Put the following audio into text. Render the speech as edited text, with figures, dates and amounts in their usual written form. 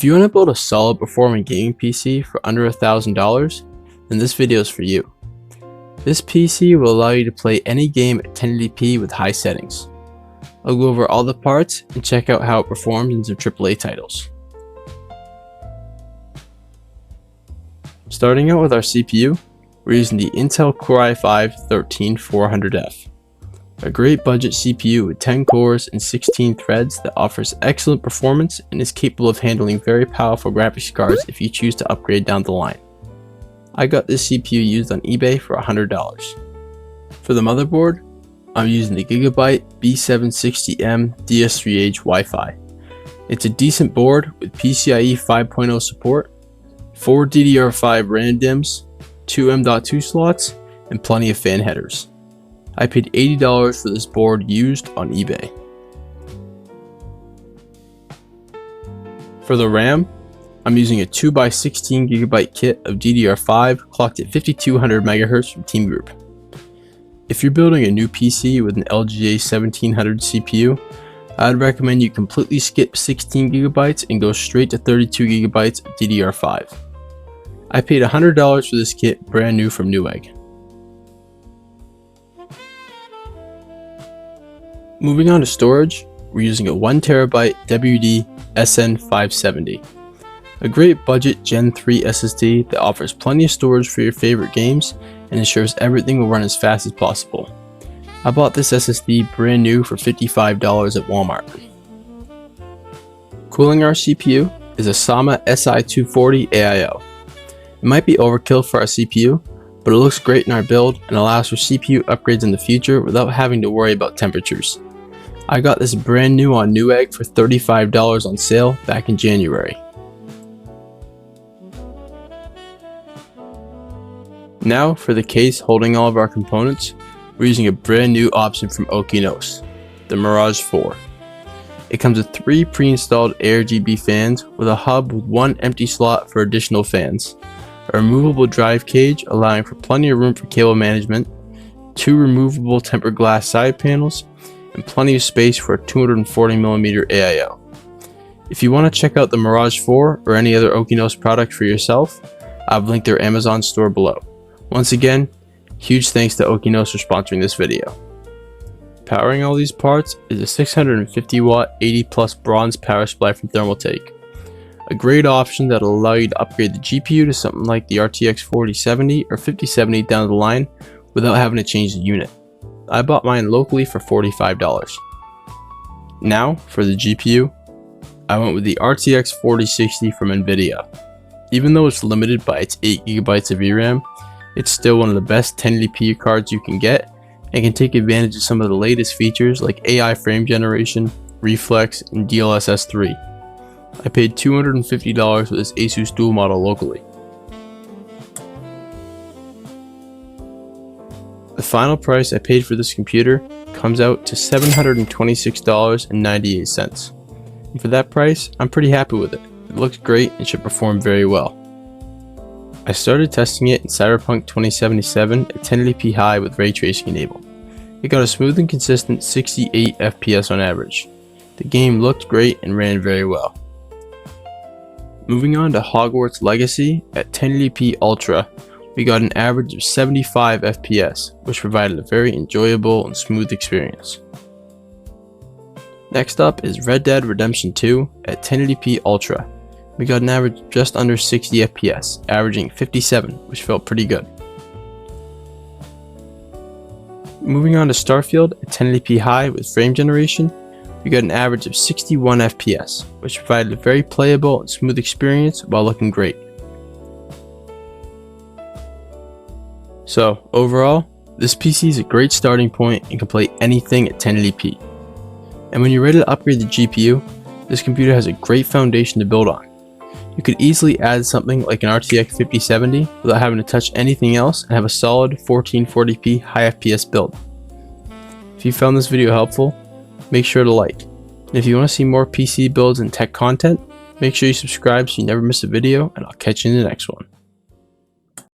If you want to build a solid performing gaming PC for under $1,000, then this video is for you. This PC will allow you to play any game at 1080p with high settings. I'll go over all the parts and check out how it performs in some AAA titles. Starting out with our CPU, we're using the Intel Core i5-13400F. A great budget CPU with 10 cores and 16 threads that offers excellent performance and is capable of handling very powerful graphics cards if you choose to upgrade down the line. I got this CPU used on eBay for $100. For the motherboard, I'm using the Gigabyte B760M DS3H Wi-Fi. It's a decent board with PCIe 5.0 support, 4 DDR5 RAM DIMMs, 2 M.2 slots, and plenty of fan headers. I paid $80 for this board used on eBay. For the RAM, I'm using a 2x16GB kit of DDR5 clocked at 5200 MHz from Team Group. If you're building a new PC with an LGA 1700 CPU, I'd recommend you completely skip 16GB and go straight to 32GB of DDR5. I paid $100 for this kit brand new from Newegg. Moving on to storage, we're using a 1TB WD SN570. A great budget Gen 3 SSD that offers plenty of storage for your favorite games and ensures everything will run as fast as possible. I bought this SSD brand new for $55 at Walmart. Cooling our CPU is a Sama SI240 AIO. It might be overkill for our CPU, but it looks great in our build and allows for CPU upgrades in the future without having to worry about temperatures. I got this brand new on Newegg for $35 on sale back in January. Now for the case holding all of our components, we're using a brand new option from Okinos, the Mirage 4. It comes with 3 pre-installed AirGB fans with a hub with 1 empty slot for additional fans, a removable drive cage allowing for plenty of room for cable management, 2 removable tempered glass side panels, and plenty of space for a 240mm AIO. If you want to check out the Mirage 4 or any other Okinos product for yourself, I've linked their Amazon store below. Once again, huge thanks to Okinos for sponsoring this video. Powering all these parts is a 650W 80+ bronze power supply from Thermaltake. A great option that will allow you to upgrade the GPU to something like the RTX 4070 or 5070 down the line without having to change the unit. I bought mine locally for $45. Now for the GPU, I went with the RTX 4060 from Nvidia. Even though it's limited by its 8GB of VRAM, it's still one of the best 1080p cards you can get and can take advantage of some of the latest features like AI frame generation, reflex, and DLSS 3. I paid $250 for this Asus dual model locally. The final price I paid for this computer comes out to $726.98. And for that price, I'm pretty happy with it. It looks great and should perform very well. I started testing it in Cyberpunk 2077 at 1080p high with ray tracing enabled. It got a smooth and consistent 68 FPS on average. The game looked great and ran very well. Moving on to Hogwarts Legacy at 1080p Ultra, we got an average of 75 FPS, which provided a very enjoyable and smooth experience. Next up is Red Dead Redemption 2 at 1080p Ultra. We got an average of just under 60 FPS, averaging 57, which felt pretty good. Moving on to Starfield at 1080p high with frame generation, we got an average of 61 FPS, which provided a very playable and smooth experience while looking great. So overall, this PC is a great starting point and can play anything at 1080p. And when you're ready to upgrade the GPU, this computer has a great foundation to build on. You could easily add something like an RTX 5070 without having to touch anything else and have a solid 1440p high FPS build. If you found this video helpful, make sure to like. And if you want to see more PC builds and tech content, make sure you subscribe so you never miss a video, and I'll catch you in the next one.